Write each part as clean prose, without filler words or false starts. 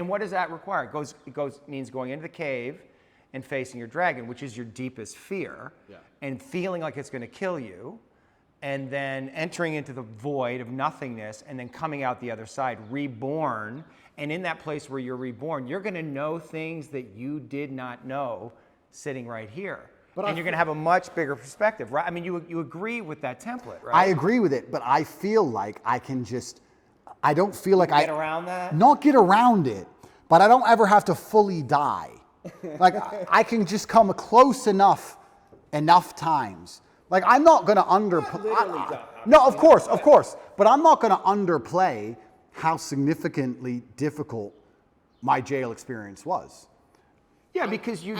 And what does that require? Means going into the cave and facing your dragon, which is your deepest fear, and feeling like it's going to kill you, and then entering into the void of nothingness, and then coming out the other side, reborn. And in that place where you're reborn, you're going to know things that you did not know sitting right here. And you're going to have a much bigger perspective, right? I mean, you agree with that template, right? I agree with it, but I feel like I can just, I don't feel like Get around that? Not get around it, but I don't ever have to fully die. Like, I can just come close enough times. Like, I'm not going to underplay. No, of course. But I'm not going to underplay how significantly difficult my jail experience was. Yeah, because you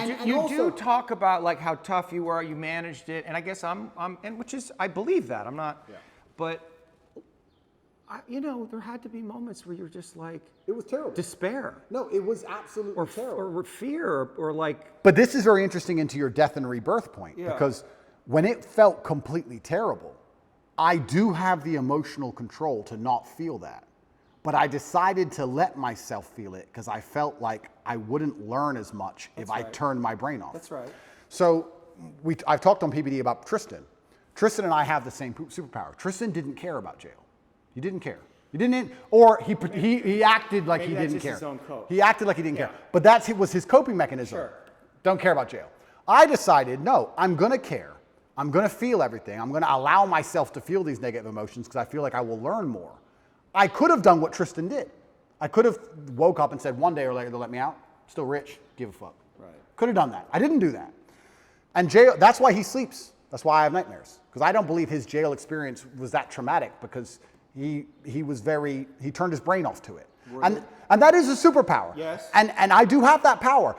do talk about like how tough you were, you managed it, and I guess I believe that. I'm not, but there had to be moments where you're just like, it was terrible. Despair. No, it was absolutely terrible. Or fear, or like. But this is very interesting into your death and rebirth point, because when it felt completely terrible, I do have the emotional control to not feel that. But I decided to let myself feel it because I felt like I wouldn't learn as much if I turned my brain off. That's right. So I've talked on PBD about Tristan. Tristan and I have the same superpower. Tristan didn't care about jail. He didn't care. He didn't, or he acted like he didn't care. His own code. He acted like he didn't care. But that was his coping mechanism. Sure. Don't care about jail. I decided, no, I'm going to care. I'm going to feel everything. I'm going to allow myself to feel these negative emotions because I feel like I will learn more. I could have done what Tristan did. I could have woke up and said one day or later they'll let me out. Still rich, give a fuck. Right. Could have done that. I didn't do that. And jail, that's why he sleeps. That's why I have nightmares. Because I don't believe his jail experience was that traumatic because he turned his brain off to it. And that is a superpower. Yes. And I do have that power.